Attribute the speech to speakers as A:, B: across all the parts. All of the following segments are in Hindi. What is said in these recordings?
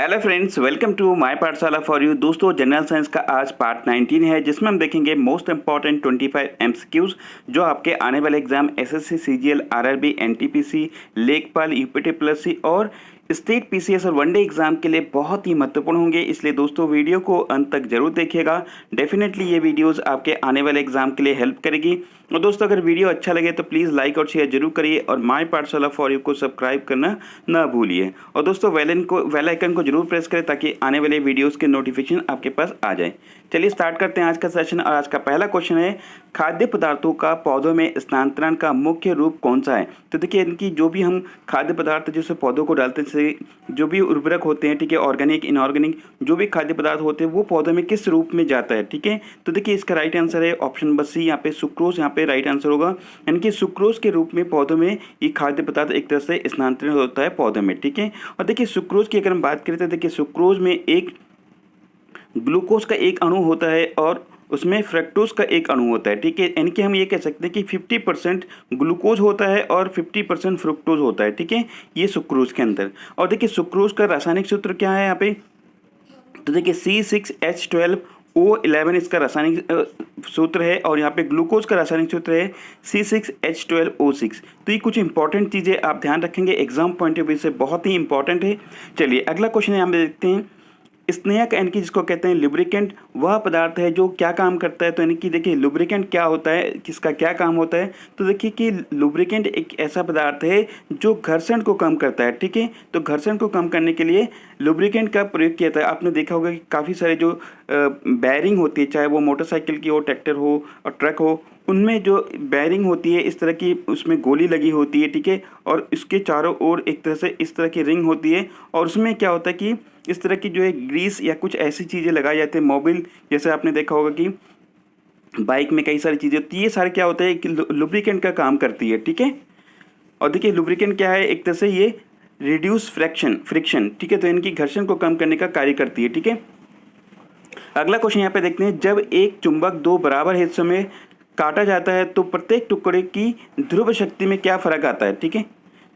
A: Hello friends, welcome to my Pathshala for you. दोस्तों, जनरल साइंस का आज पार्ट 19 है, जिसमें हम देखेंगे मोस्ट इंपॉर्टेंट 25 एमसीक्यूज जो आपके आने वाले exam SSC, CGL, RRB, NTPC, लेखपाल, यूपीटी प्लस सी और स्टेट पीसीएस और वनडे एग्जाम के लिए बहुत ही महत्वपूर्ण होंगे। इसलिए दोस्तों वीडियो को अंत तक जरूर देखिएगा। डेफिनेटली ये वीडियोस आपके आने वाले एग्जाम के लिए हेल्प करेगी। और दोस्तों, अगर वीडियो अच्छा लगे तो प्लीज़ लाइक और शेयर जरूर करिए और माय पाठशाला फॉर यू को सब्सक्राइब करना ना भूलिए। और दोस्तों बेल आइकन को जरूर प्रेस करें ताकि आने वाले वीडियोस के नोटिफिकेशन आपके पास आ जाए। चलिए स्टार्ट करते हैं आज का सेशन। और आज का पहला क्वेश्चन है, खाद्य पदार्थों का पौधों में स्थानांतरण का मुख्य रूप कौन सा है? तो देखिए, इनकी जो भी हम खाद्य पदार्थ जिससे पौधों को डालते हैं, जो भी उर्वरक होते हैं, ठीक है, ऑर्गेनिक, इनऑर्गेनिक, जो भी खाद्य पदार्थ होते हैं वो पौधों में किस रूप में जाता है, ठीक है। तो देखिए इसका राइट आंसर है ऑप्शन नंबर सी, यहाँ पे सुक्रोज, यहाँ पे राइट आंसर होगा। यानी कि सुक्रोज के रूप में पौधों में ये खाद्य पदार्थ एक तरह से स्थानांतरित होता है पौधों में, ठीक है। और देखिए सुक्रोज की अगर हम बात करें तो देखिए सुक्रोज में एक ग्लूकोज का एक अणु होता है और उसमें फ्रक्टोज का एक अणु होता है, ठीक है। यानी कि हम ये कह सकते हैं कि 50% ग्लूकोज होता है और 50% फ्रुक्टोज होता है, ठीक है, ये सुक्रोज के अंदर। और देखिए सुक्रोज का रासायनिक सूत्र क्या है यहाँ पे? तो देखिए C6H12O11 इसका रासायनिक सूत्र है और यहाँ पे ग्लूकोज का रासायनिक सूत्र है C6H12O6। तो ये कुछ इंपॉर्टेंट चीज़ें आप ध्यान रखेंगे, एग्जाम पॉइंट ऑफ व्यू से बहुत ही इंपॉर्टेंट है। चलिए अगला क्वेश्चन यहाँ पे देखते हैं। स्नेहक यानी कि जिसको कहते हैं लुब्रिकेंट, वह पदार्थ है जो क्या काम करता है? तो यानी कि देखिए लुब्रिकेंट क्या होता है, किसका क्या काम होता है? तो देखिए कि लुब्रिकेंट एक ऐसा पदार्थ है जो घर्षण को कम करता है, ठीक है। तो घर्षण को कम करने के लिए लुब्रिकेंट का प्रयोग किया जाता है। आपने देखा होगा कि काफ़ी सारे जो बैरिंग होती है, चाहे वो मोटरसाइकिल की हो, ट्रैक्टर हो और ट्रक हो, उनमें जो बैरिंग होती है इस तरह की उसमें गोली लगी होती है, ठीक है। और इसके चारों ओर एक तरह से इस तरह की रिंग होती है और उसमें क्या होता है कि इस तरह की जो है ग्रीस या कुछ ऐसी चीज़ें लगाई जाती है, मोबिल, जैसे आपने देखा होगा कि बाइक में कई सारी चीज़ें होती है, ये सारे क्या होता है कि लुब्रिकेंट का काम करती है, ठीक है। और देखिए लुब्रिकेंट क्या है, एक तरह से ये रिड्यूस फ्रिक्शन, ठीक है, तो इनकी घर्षण को कम करने का कार्य करती है, ठीक है। अगला क्वेश्चन यहाँ पे देखते हैं। जब एक चुंबक दो बराबर हिस्सों में काटा जाता है तो प्रत्येक टुकड़े की ध्रुव शक्ति में क्या फर्क आता है, ठीक है।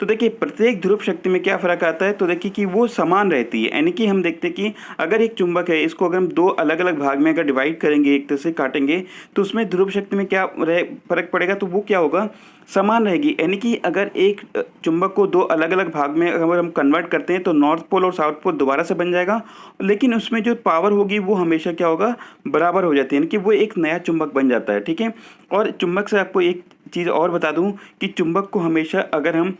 A: तो देखिए प्रत्येक ध्रुव शक्ति में क्या फर्क आता है? तो देखिए कि वो समान रहती है। यानी कि हम देखते हैं कि अगर एक चुंबक है, इसको अगर हम दो अलग अलग भाग में अगर डिवाइड करेंगे, एक तरह से काटेंगे, तो उसमें ध्रुव शक्ति में क्या फर्क पड़ेगा? तो वो क्या होगा? समान रहेगी। यानी कि अगर एक चुंबक को दो अलग अलग भाग में अगर हम कन्वर्ट करते हैं तो नॉर्थ पोल और साउथ पोल दोबारा से बन जाएगा, लेकिन उसमें जो पावर होगी वो हमेशा क्या होगा? बराबर हो जाती है। यानी कि वो एक नया चुंबक बन जाता है, ठीक है। और चुंबक से आपको एक चीज़ और बता दूं कि चुंबक को हमेशा, अगर हम,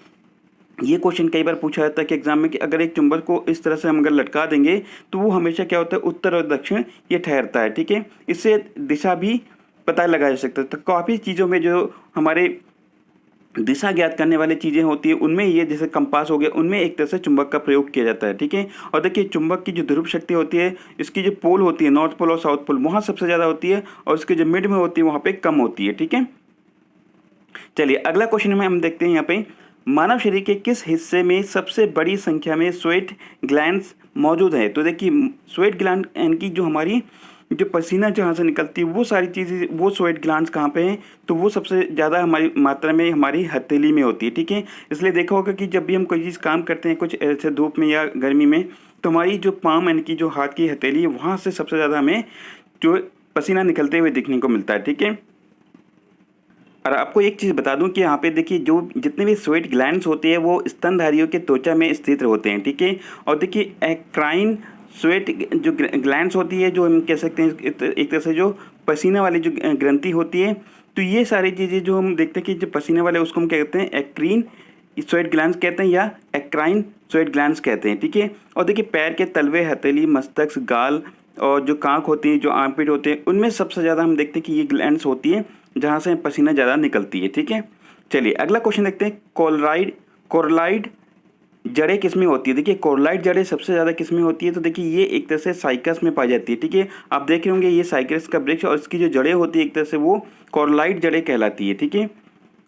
A: ये क्वेश्चन कई बार पूछा जाता है कि एग्जाम में, कि अगर एक चुंबक को इस तरह से हम अगर लटका देंगे तो वो हमेशा क्या होता है? उत्तर और दक्षिण ये ठहरता है, ठीक है। इससे दिशा भी पता लगाया जा सकता है। तो काफ़ी चीज़ों में जो हमारे दिशा ज्ञात करने वाली चीज़ें होती है उनमें ये, जैसे कंपास हो गया, उनमें एक तरह से चुंबक का प्रयोग किया जाता है, ठीक है। और देखिए चुंबक की जो ध्रुव शक्ति होती है, इसकी जो पोल होती है, नॉर्थ पोल और साउथ पोल, वहाँ सबसे ज़्यादा होती है और इसकी जो मिड में होती है वहाँ पर कम होती है, ठीक है। चलिए अगला क्वेश्चन में हम देखते हैं यहाँ पे, मानव शरीर के किस हिस्से में सबसे बड़ी संख्या में स्वेट ग्लैंड्स मौजूद है? तो देखिए स्वेट ग्लैंड यानी कि जो हमारी जो पसीना जहाँ से निकलती है वो सारी चीज़ें, वो स्वेट ग्लैंड्स कहाँ पे हैं? तो वो सबसे ज़्यादा हमारी मात्रा में हमारी हथेली में होती है, ठीक है। इसलिए देखा होगा कि जब भी हम कोई चीज़ काम करते हैं, कुछ ऐसे धूप में या गर्मी में, तो हमारी जो पाम यानी कि जो हाथ की हथेली है, वहाँ से सबसे ज़्यादा हमें जो पसीना निकलते हुए देखने को मिलता है, ठीक है। और आपको एक चीज़ बता दूं कि यहाँ पे देखिए जो जितने भी स्वेट ग्लैंड्स होते हैं वो स्तनधारियों के त्वचा में स्थित होते हैं, ठीक है। और देखिए एक्राइन स्वेट जो ग्लैंड्स होती है, जो हम कह सकते हैं एक तरह से जो पसीना वाली जो ग्रंथि होती है, तो ये सारी चीज़ें जो हम देखते हैं कि जो पसीने वाले, उसको हम क्या कहते हैं? एक्रीन स्वेट ग्लैंड्स कहते हैं या एक्राइन स्वेट ग्लैंड्स कहते हैं, ठीक है। और देखिए पैर के तलवे, हथेली, मस्तक, गाल और जो कांख होती है, जो आर्मपिट होते हैं, उनमें सबसे ज़्यादा हम देखते हैं कि ये ग्लैंड्स होती है जहाँ से पसीना ज़्यादा निकलती है, ठीक है। चलिए अगला क्वेश्चन देखते हैं। कोरलाइड जड़ें किसमें होती है? देखिए कोरलाइड जड़ें सबसे ज़्यादा किसमें होती है? तो देखिए ये एक तरह से साइकस में पाई जाती है, ठीक है। आप देख रहे होंगे ये साइकस का वृक्ष, और इसकी जो जड़ें होती है एक तरह से वो कोरलाइड जड़ें कहलाती है, ठीक है।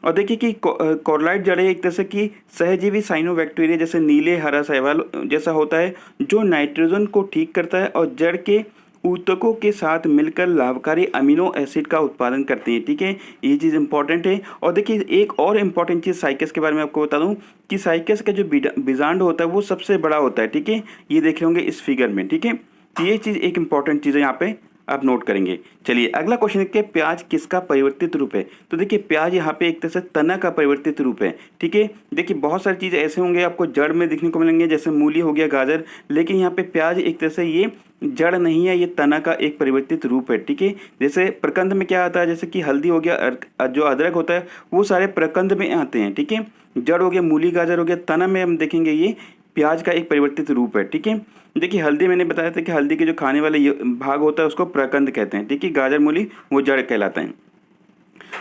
A: और देखिए कि कोरलाइड जड़ें एक तरह से कि सहजीवी साइनोबैक्टीरिया जैसे नीले हरा शैवाल जैसा होता है, जो नाइट्रोजन को ठीक करता है और जड़ के ऊतकों के साथ मिलकर लाभकारी अमीनो एसिड का उत्पादन करते हैं। ठीक है, ये चीज़ इंपॉर्टेंट है। और देखिए एक और इम्पॉर्टेंट चीज़ साइकस के बारे में आपको बता दूं कि साइकस का जो बीजांड होता है वो सबसे बड़ा होता है। ठीक है, ये देख रहे होंगे इस फिगर में। ठीक है, तो ये चीज़ एक इंपॉर्टेंट चीज़ है, यहाँ पे आप नोट करेंगे। चलिए अगला क्वेश्चन देखते हैं, प्याज किसका परिवर्तित रूप है? तो देखिए प्याज यहाँ पे एक तरह से तना का परिवर्तित रूप है। ठीक है, देखिए बहुत सारी चीज़ें ऐसे होंगे आपको जड़ में दिखने को मिलेंगे, जैसे मूली हो गया, गाजर, लेकिन यहाँ पे प्याज एक तरह से ये जड़ नहीं है, ये तना का एक परिवर्तित रूप है। ठीक है, जैसे प्रकंद में क्या आता है, जैसे कि हल्दी हो गया, जो अदरक होता है वो सारे प्रकंद में आते हैं। ठीक है, जड़ हो गया, मूली गाजर हो गया, तना में हम देखेंगे ये प्याज का एक परिवर्तित रूप है। ठीक है, देखिए हल्दी मैंने बताया था कि हल्दी के जो खाने वाले भाग होता है उसको प्रकंद कहते हैं। ठीक है, गाजर मूली वो जड़ कहलाते हैं।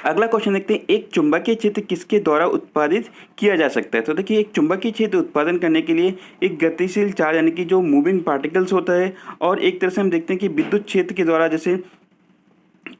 A: अगला क्वेश्चन देखते हैं, एक चुंबकीय क्षेत्र किसके द्वारा उत्पादित किया जा सकता है? तो देखिए एक चुंबकीय क्षेत्र उत्पादन करने के लिए एक गतिशील चार्ज यानी कि जो मूविंग पार्टिकल्स होता है, और एक तरह से हम देखते हैं कि विद्युत क्षेत्र के द्वारा, जैसे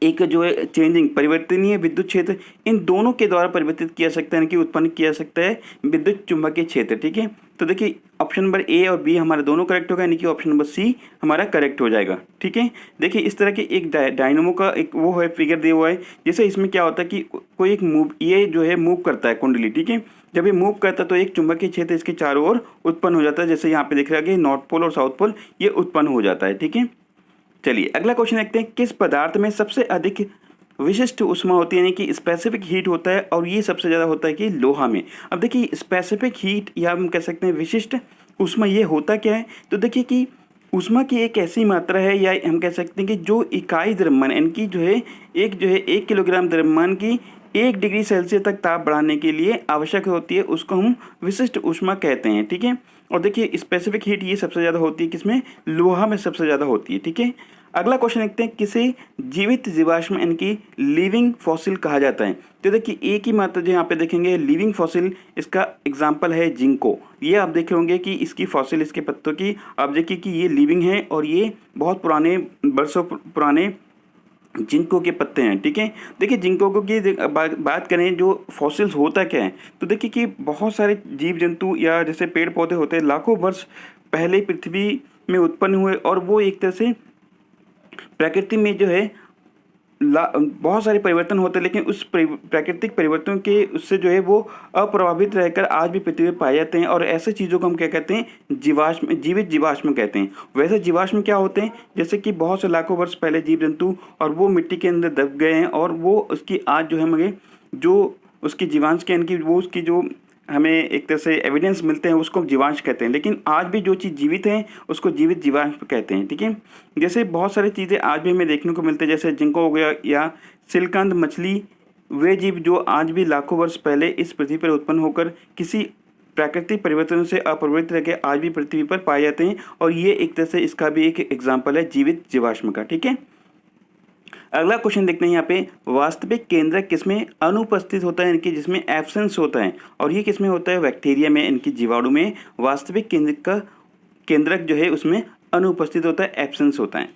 A: एक जो है चेंजिंग परिवर्तनीय विद्युत क्षेत्र, इन दोनों के द्वारा परिवर्तित किया सकता है, यानी कि उत्पन्न किया सकता है विद्युत चुंबकीय क्षेत्र। ठीक है, तो देखिए ऑप्शन नंबर ए और बी हमारा दोनों करेक्ट होगा, यानी कि ऑप्शन नंबर सी हमारा करेक्ट हो जाएगा। ठीक है, देखिए इस तरह के एक डायनामो का एक वो है फिगर दिया हुआ है, जैसे इसमें क्या होता है कि कोई एक मूव, ये जो है मूव करता है कुंडली। ठीक है, जब ये मूव करता है तो एक चुंबकीय क्षेत्र इसके चारों ओर उत्पन्न हो जाता है, जैसे यहाँ पे दिख रहा है कि नॉर्थ पोल और साउथ पोल ये उत्पन्न हो जाता है। ठीक है, चलिए अगला क्वेश्चन देखते हैं, किस पदार्थ में सबसे अधिक विशिष्ट ऊष्मा होती है, यानी कि स्पेसिफिक हीट होता है, और ये सबसे ज़्यादा होता है कि लोहा में। अब देखिए स्पेसिफिक हीट या हम कह सकते हैं विशिष्ट ऊष्मा, ये होता क्या है? तो देखिए कि ऊष्मा की एक ऐसी मात्रा है, या हम कह सकते हैं कि जो इकाई द्रव्यमान इनकी जो है 1 किलोग्राम द्रव्यमान की 1 डिग्री सेल्सियस तक ताप बढ़ाने के लिए आवश्यक होती है, उसको हम विशिष्ट ऊष्मा कहते हैं। ठीक है, और देखिए स्पेसिफिक हीट ये सबसे ज़्यादा होती है किसमें? लोहा में सबसे ज़्यादा होती है। ठीक है, अगला क्वेश्चन देखते हैं, किसे जीवित जीवाश्म इनकी लिविंग फॉसिल कहा जाता है? तो देखिए एक ही मात्रा जो यहाँ पे देखेंगे लिविंग फॉसिल, इसका एग्जांपल है जिंको। ये आप देखे होंगे कि इसकी फॉसिल, इसके पत्तों की आप देखिए कि ये लिविंग है, और ये बहुत पुराने वर्षों पुराने जिंको के पत्ते हैं। ठीक है, देखिए जिंको की बात करें, जो फॉसिल्स होता क्या है, तो देखिए कि बहुत सारे जीव जंतु या जैसे पेड़ पौधे होते हैं लाखों वर्ष पहले पृथ्वी में उत्पन्न हुए, और वो एक तरह से प्रकृति में जो है बहुत सारे परिवर्तन होते हैं, लेकिन उस प्राकृतिक परिवर्तन के उससे जो है वो अप्रभावित रहकर आज भी पृथ्वी पर पाए जाते हैं, और ऐसे चीज़ों को हम क्या कहते हैं? जीवाश्म, जीवित जीवाश्म कहते हैं। वैसे जीवाश्म क्या होते हैं? जैसे कि बहुत से लाखों वर्ष पहले जीव जंतु, और वो मिट्टी के अंदर दब गए हैं, और वो उसकी आज जो है हमें जो उसकी जीवांश के यानी कि वो उसकी जो हमें एक तरह से एविडेंस मिलते हैं उसको जीवांश कहते हैं, लेकिन आज भी जो चीज़ जीवित है उसको जीवित जीवांश कहते हैं। ठीक है, जैसे बहुत सारी चीज़ें आज भी हमें देखने को मिलते हैं, जैसे जिंको हो गया या सिलकंद मछली, वे जीव जो आज भी लाखों वर्ष पहले इस पृथ्वी पर उत्पन्न होकर किसी प्राकृतिक परिवर्तन से अप्रभावित रह के आज भी पृथ्वी पर पाए जाते हैं, और ये एक तरह से इसका भी एक एग्जाम्पल है जीवित जीवाश्म का। ठीक है, अगला क्वेश्चन देखते हैं यहाँ पे, वास्तविक केंद्रक किसमें अनुपस्थित होता है, इनकी जिसमें एब्सेंस होता है, और ये किसमें होता है? बैक्टीरिया में, इनकी जीवाणु में वास्तविक केंद्रक जो है उसमें अनुपस्थित होता है, एब्सेंस होता है।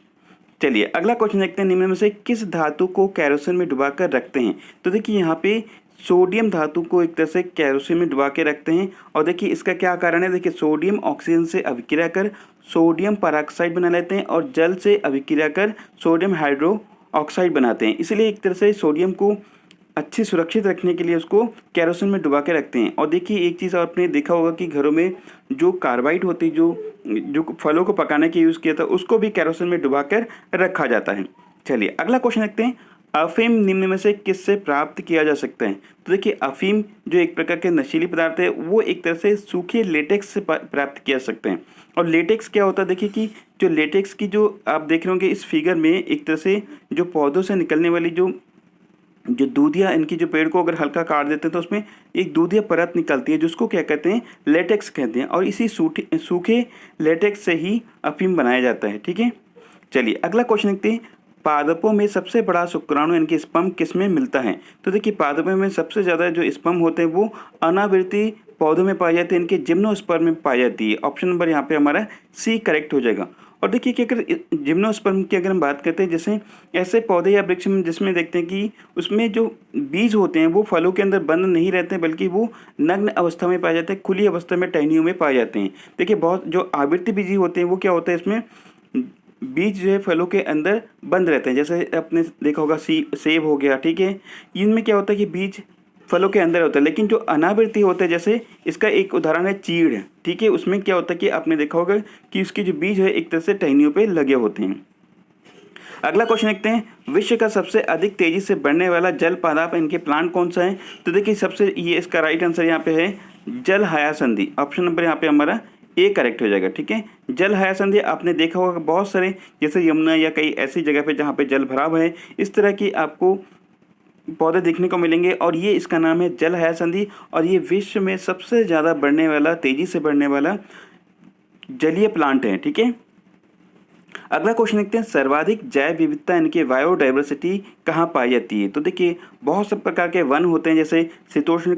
A: चलिए अगला क्वेश्चन देखते हैं, निम्न में से किस धातु को कैरोसिन में डुबा कर रखते हैं? तो देखिए यहाँ पे सोडियम धातु को एक तरह से कैरोसिन में डुबा के रखते हैं, और देखिए इसका क्या कारण है? देखिए सोडियम ऑक्सीजन से अभिक्रिया कर सोडियम परऑक्साइड बना लेते हैं, और जल से अभिक्रिया कर सोडियम हाइड्रो ऑक्साइड बनाते हैं, इसलिए एक तरह से सोडियम को अच्छी सुरक्षित रखने के लिए उसको कैरोसिन में डुबा के रखते हैं। और देखिए एक चीज़ आपने देखा होगा कि घरों में जो कार्बाइड होती है, जो फलों को पकाने के यूज़ किया था, उसको भी कैरोसिन में डुबा कर रखा जाता है। चलिए अगला क्वेश्चन देखते हैं, अफीम निम्न में से किससे प्राप्त किया जा सकता है? तो देखिए अफीम जो एक प्रकार के नशीली पदार्थ है, वो एक तरह से सूखे लेटेक्स से प्राप्त किया जा सकते हैं। और लेटेक्स क्या होता है? देखिए कि जो लेटेक्स की जो आप देख रहे होंगे इस फिगर में, एक तरह से जो पौधों से निकलने वाली जो दूधिया, इनकी जो पेड़ को अगर हल्का काट देते हैं तो उसमें एक दूधिया परत निकलती है, जिसको क्या कहते हैं? लेटेक्स कहते हैं, और इसी सूखे लेटेक्स से ही अफीम बनाया जाता है। ठीक है, चलिए अगला क्वेश्चन देखते हैं, पादपों में सबसे बड़ा शुक्राणु यानी कि स्पर्म किसमें मिलता है? तो देखिए पादपों में सबसे ज़्यादा जो स्पर्म होते हैं वो अनावृति पौधों में पाए जाते हैं, इनके जिम्नोस्पर्म में पाई जाती है। ऑप्शन नंबर यहाँ पे हमारा सी करेक्ट हो जाएगा। और देखिए कि अगर जिम्नोस्पर्म की अगर हम बात करते हैं, जैसे ऐसे पौधे या वृक्ष में जिसमें देखते हैं कि उसमें जो बीज होते हैं वो फलों के अंदर बंद नहीं रहते हैं, बल्कि वो नग्न अवस्था में पाए जाते हैं, खुली अवस्था में टहनियों में पाए जाते हैं। देखिए बहुत जो आवृत्ति बीजी होते हैं वो क्या होता है, इसमें बीज जो है फलों के अंदर बंद रहते हैं। जैसे आपने देखा होगा सेब हो गया, ठीक है, इनमें क्या होता है कि बीज फलों के अंदर होता है, लेकिन जो अनावृति होता है, जैसे इसका एक उदाहरण है चीड़, ठीक है, उसमें क्या होता है कि आपने देखा होगा कि उसके जो बीज है एक तरह से टहनियों पे लगे होते हैं। अगला क्वेश्चन देखते हैं, विश्व का सबसे अधिक तेजी से बढ़ने वाला जल पादाप इनके प्लांट कौन सा है? तो देखिए सबसे ये इसका राइट आंसर यहाँ पे है जल हयासंधि। ऑप्शन नंबर यहाँ पे हमारा ए करेक्ट हो जाएगा, ठीक है। जल हयासंधि आपने देखा होगा बहुत सारे, जैसे यमुना या कई ऐसी जगह पे जहाँ पे जल भराव है, इस तरह की आपको पौधे देखने को मिलेंगे और ये इसका नाम है जल हयासंधि, और ये विश्व में सबसे ज़्यादा बढ़ने वाला, तेजी से बढ़ने वाला जलीय प्लांट है, ठीक है। अगला क्वेश्चन देखते हैं, सर्वाधिक जैव विविधता यानी कि बायोडाइवर्सिटी कहाँ पाई जाती है? तो देखिए बहुत से प्रकार के वन होते हैं, जैसे शीतोष्ण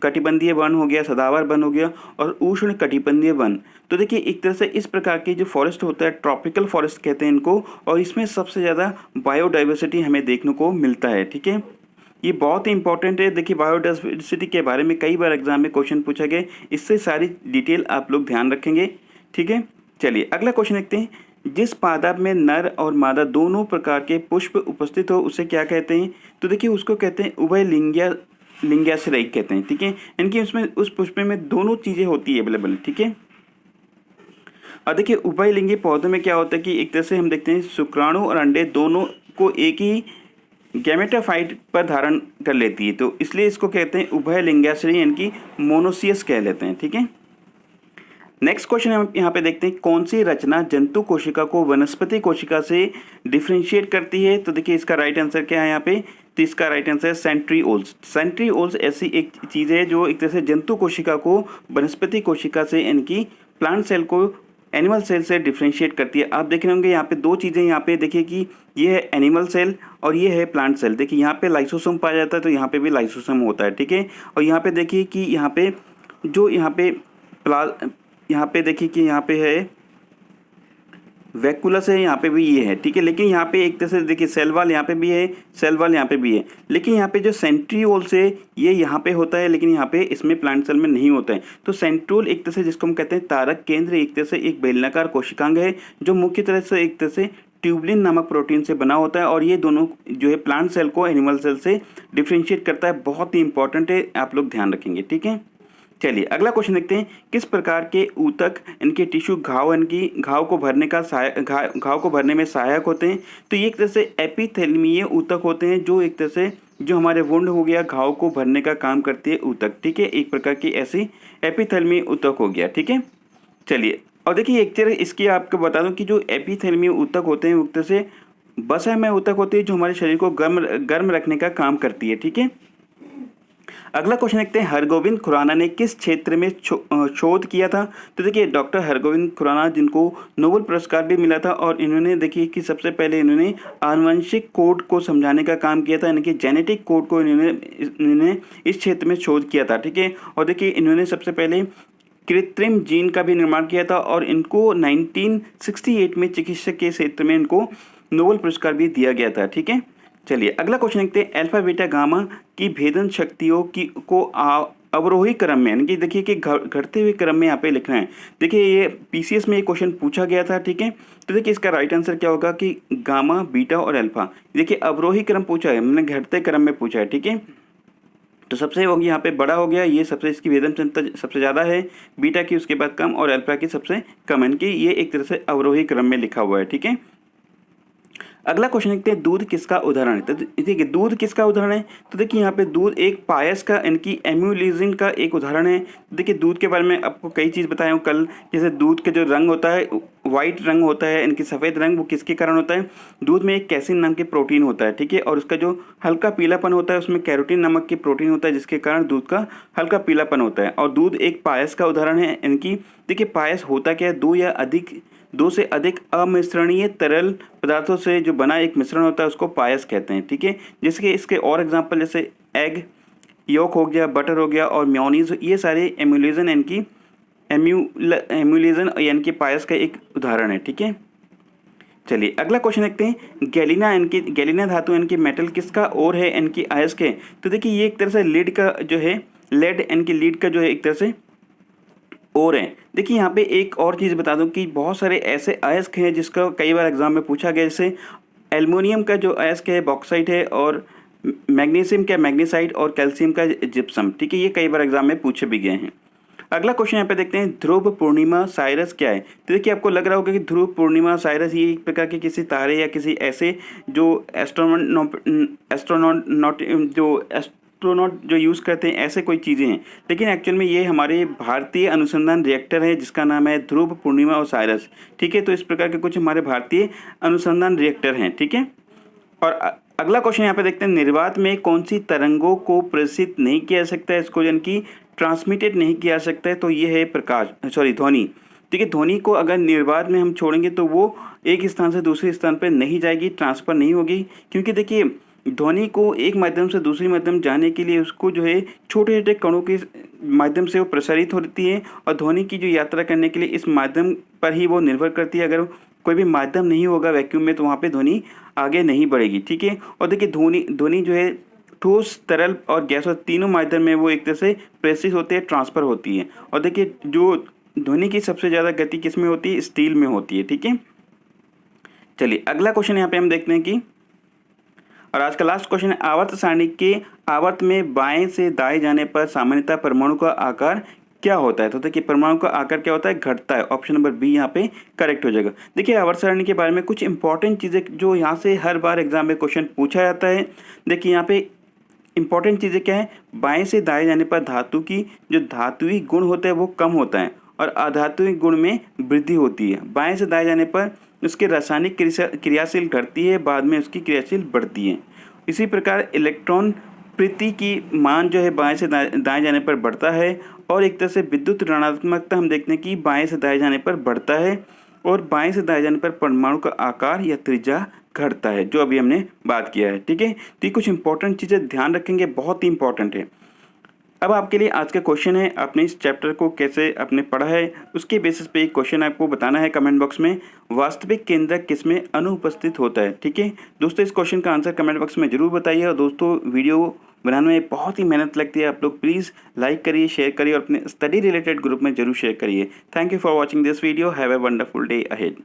A: कटिबंधीय वन हो गया, सदाबहार वन हो गया और उष्ण कटिबंधीय वन। तो देखिए एक तरह से इस प्रकार के जो फॉरेस्ट होता है, ट्रॉपिकल फॉरेस्ट कहते हैं इनको, और इसमें सबसे ज़्यादा बायोडाइवर्सिटी हमें देखने को मिलता है, ठीक है। ये बहुत ही इंपॉर्टेंट है। देखिए बायोडाइवर्सिटी के बारे में कई बार एग्जाम में क्वेश्चन पूछा गया, इससे सारी डिटेल आप लोग ध्यान रखेंगे, ठीक है। चलिए अगला क्वेश्चन देखते हैं, जिस पादप में नर और मादा दोनों प्रकार के पुष्प उपस्थित हो उसे क्या कहते हैं? तो देखिए उसको कहते हैं उभय लिंग्याश्रयी कहते हैं, ठीक है। इनकी उसमें उस पुष्प में दोनों चीज़ें होती है अवेलेबल, ठीक है। और देखिए उभयलिंगी पौधों में क्या होता है कि एक तरह से हम देखते हैं शुक्राणु और अंडे दोनों को एक ही गैमेटोफाइट पर धारण कर लेती है, तो इसलिए इसको कहते हैं उभयलिंगाश्रयी, इनकी मोनोसियस कह लेते हैं, ठीक है। नेक्स्ट क्वेश्चन हम यहाँ पे देखते हैं, कौन सी रचना जंतु कोशिका को वनस्पति कोशिका से डिफ्रेंशिएट करती है? तो देखिए इसका राइट आंसर क्या है यहाँ पे? तो इसका राइट आंसर है सेंट्रीओल्स। सेंट्रीओल्स ऐसी एक चीज़ है जो एक तरह से जंतु कोशिका को वनस्पति कोशिका से, इनकी प्लांट सेल को एनिमल सेल से डिफ्रेंशिएट करती है। आप देख रहे होंगे यहाँ पे दो चीज़ें, यहाँ पे देखिए कि ये है एनिमल सेल और ये है प्लांट सेल। देखिए यहाँ पे लाइसोसोम पाया जाता है, तो यहाँ पे भी लाइसोसोम होता है, ठीक है। और यहाँ पे देखिए कि यहाँ पे जो यहाँ पे देखिए कि यहाँ पे है वैक्यूलस है, यहाँ पे भी ये है, ठीक है। लेकिन यहाँ पे एक तरह से देखिए सेल वाल यहाँ पे भी है, सेल वाल यहाँ पे भी है, लेकिन यहाँ पे जो सेंट्रीओल्स है ये यहाँ पे होता है, लेकिन यहाँ पे इसमें प्लांट सेल में नहीं होता है। तो सेंट्रियोल एक तरह से जिसको हम कहते हैं तारक केंद्र, एक तरह से एक बेलनाकार कोशिकांग है जो मुख्य तरह से एक तरह से ट्यूबलिन नामक प्रोटीन से बना होता है, और ये दोनों जो है प्लांट सेल को एनिमल सेल से डिफ्रेंशिएट करता है। बहुत ही इंपॉर्टेंट है, आप लोग ध्यान रखेंगे, ठीक है। चलिए अगला क्वेश्चन देखते हैं, किस प्रकार के ऊतक इनके टिश्यू घाव को भरने में सहायक होते हैं? तो ये एक तरह से एपिथेलिमीय ऊतक होते हैं, जो एक तरह से जो हमारे वुंड हो गया, घाव को भरने का काम करती है ऊतक, ठीक है। एक प्रकार की ऐसी एपिथेलिमीय ऊतक हो गया, ठीक है। चलिए और देखिए एक तरह इसकी आपको बता दूं कि जो एपिथेलिमीय ऊतक होते हैं एक तरह से वसामय ऊतक होती है जो हमारे शरीर को गर्म रखने का काम करती है, ठीक है। अगला क्वेश्चन देखते हैं, हरगोविंद खुराना ने किस क्षेत्र में शोध किया था? तो देखिए डॉक्टर हरगोविंद खुराना जिनको नोबेल पुरस्कार भी मिला था, और इन्होंने देखिए कि सबसे पहले इन्होंने आनुवंशिक कोड को समझाने का काम किया था, यानी कि जेनेटिक कोड को इन्होंने इस क्षेत्र में शोध किया था, ठीक है। और देखिए इन्होंने सबसे पहले कृत्रिम जीन का भी निर्माण किया था, और इनको 1968 में चिकित्सक के क्षेत्र में इनको नोबेल पुरस्कार भी दिया गया था, ठीक है। चलिए अगला क्वेश्चन देखते हैं, अल्फा बीटा गामा की भेदन शक्तियों को अवरोही क्रम में, यानी कि देखिए कि घटते हुए क्रम में यहाँ पे लिखना है। देखिए ये पीसीएस में ये क्वेश्चन पूछा गया था, ठीक है। तो देखिए इसका राइट आंसर क्या होगा कि गामा, बीटा और अल्फा। देखिए अवरोही क्रम पूछा है, हमने घटते क्रम में पूछा है, ठीक है। तो सबसे होगी यहाँ पे बड़ा हो गया, ये सबसे इसकी भेदन क्षमता सबसे ज़्यादा है, बीटा की उसके बाद कम और अल्फा की सबसे कम, यानी कि ये एक तरह से अवरोही क्रम में लिखा हुआ है, ठीक है। अगला क्वेश्चन देखते हैं, दूध किसका उदाहरण है? तो देखिए दूध किसका उदाहरण है? तो देखिए यहाँ पे दूध एक पायस का, इनकी एम्यूलिजिन का एक उदाहरण है। देखिए दूध के बारे में आपको कई चीज़ बताया हूँ कल, जैसे दूध के जो रंग होता है, वाइट रंग होता है, इनकी सफ़ेद रंग, वो किसके कारण होता है? दूध में एक कैसिन नाम के प्रोटीन होता है, ठीक है। और उसका जो हल्का पीलापन होता है उसमें कैरोटीन नामक की प्रोटीन होता है, जिसके कारण दूध का हल्का पीलापन होता है। और दूध एक पायस का उदाहरण है इनकी। देखिए पायस होता क्या है, दो से अधिक अमिश्रणीय तरल पदार्थों से जो बना एक मिश्रण होता है उसको पायस कहते हैं, ठीक है। जैसे कि इसके और एग्जांपल जैसे एग योक हो गया, बटर हो गया और मेयोनीज, ये सारे एम्यूलेजन इनकी एम्यूलेजन यानी कि पायस का एक उदाहरण है, ठीक है। चलिए अगला क्वेश्चन देखते हैं, गैलिना धातु इनकी मेटल किसका और है इनकी अयस्क है? तो देखिए ये एक तरह से लीड का जो है लीड का जो है एक तरह से और हैं। देखिए यहाँ पे एक और चीज़ बता दूं कि बहुत सारे ऐसे अयस्क हैं जिसका कई बार एग्जाम में पूछा गया, जैसे एल्युमिनियम का जो अयस्क है बॉक्साइट है, और मैग्नीशियम का मैग्नीसाइट, और कैल्शियम का जिप्सम। ठीक है, ये कई बार एग्जाम में पूछे भी गए हैं। अगला क्वेश्चन यहाँ पे देखते हैं, ध्रुव पूर्णिमा साइरस क्या है। तो देखिए आपको लग रहा होगा कि ध्रुव पूर्णिमा साइरस ये एक प्रकार के किसी तारे या किसी ऐसे जो एस्ट्रोनॉट जो यूज़ करते हैं, ऐसे कोई चीज़ें हैं। लेकिन एक्चुअल में ये हमारे भारतीय अनुसंधान रिएक्टर है जिसका नाम है ध्रुव पूर्णिमा और साइरस। ठीक है, तो इस प्रकार के कुछ हमारे भारतीय अनुसंधान रिएक्टर हैं। ठीक है, और अगला क्वेश्चन यहाँ पे देखते हैं, निर्वात में कौन सी तरंगों को प्रेषित नहीं किया जा सकता है, इसको यानी कि ट्रांसमिटेड नहीं किया जा सकता है। तो ये है ध्वनि। ठीक है, ध्वनि को अगर निर्वात में हम छोड़ेंगे तो वो एक स्थान से दूसरे स्थान पर नहीं जाएगी, ट्रांसफ़र नहीं होगी। क्योंकि देखिए ध्वनि को एक माध्यम से दूसरे माध्यम जाने के लिए उसको जो है छोटे छोटे कणों के माध्यम से वो प्रसारित होती है, और ध्वनि की जो यात्रा करने के लिए इस माध्यम पर ही वो निर्भर करती है। अगर कोई भी माध्यम नहीं होगा वैक्यूम में तो वहाँ पे ध्वनि आगे नहीं बढ़ेगी। ठीक है, और देखिए ध्वनि जो है ठोस, तरल और गैस, और तीनों माध्यम में वो एक तरह से प्रेषित होते हैं, ट्रांसफ़र होती है। और देखिए जो ध्वनि की सबसे ज़्यादा गति किस में होती है, स्टील में होती है। ठीक है, चलिए अगला क्वेश्चन यहाँ पे हम देखते हैं कि, और आज का लास्ट क्वेश्चन है, आवर्त सारणी के आवर्त में बाएं से दाएं जाने पर सामान्यतः परमाणु का आकार क्या होता है। तो देखिए परमाणु का आकार क्या होता है, घटता है। ऑप्शन नंबर बी यहाँ पे करेक्ट हो जाएगा। देखिए आवर्त सारणी के बारे में कुछ इंपॉर्टेंट चीज़ें जो यहाँ से हर बार एग्जाम में क्वेश्चन पूछा जाता है। देखिए यहाँ पे इंपॉर्टेंट चीज़ें क्या है, बाएं से दाएं जाने पर धातु की जो धातुई गुण होता है वो कम होता है, और अधातुई गुण में वृद्धि होती है। बाएं से दाएं जाने पर उसके रासायनिक क्रियाशील घटती है, बाद में उसकी क्रियाशील बढ़ती है। इसी प्रकार इलेक्ट्रॉन प्रति की मान जो है बाएं से दाएं जाने पर बढ़ता है, और एक तरह से विद्युत ऋणात्मकता हम देखते हैं कि बाएं से दाएं जाने पर बढ़ता है, और बाएं से दाएं जाने पर परमाणु का आकार या त्रिज्या घटता है, जो अभी हमने बात किया है। ठीक है, तो ये कुछ इंपॉर्टेंट चीज़ें ध्यान रखेंगे, बहुत ही इंपॉर्टेंट है। अब आपके लिए आज का क्वेश्चन है, आपने इस चैप्टर को कैसे आपने पढ़ा है उसके बेसिस पे एक क्वेश्चन आपको बताना है कमेंट बॉक्स में, वास्तविक केंद्रक किसमें अनुपस्थित होता है। ठीक है दोस्तों, इस क्वेश्चन का आंसर कमेंट बॉक्स में जरूर बताइए। और दोस्तों वीडियो बनाने में बहुत ही मेहनत लगती है, आप लोग प्लीज़ लाइक करिए, शेयर करिए, और अपने स्टडी रिलेटेड ग्रुप में जरूर शेयर करिए। Thank you for watching this video. Have a wonderful day ahead.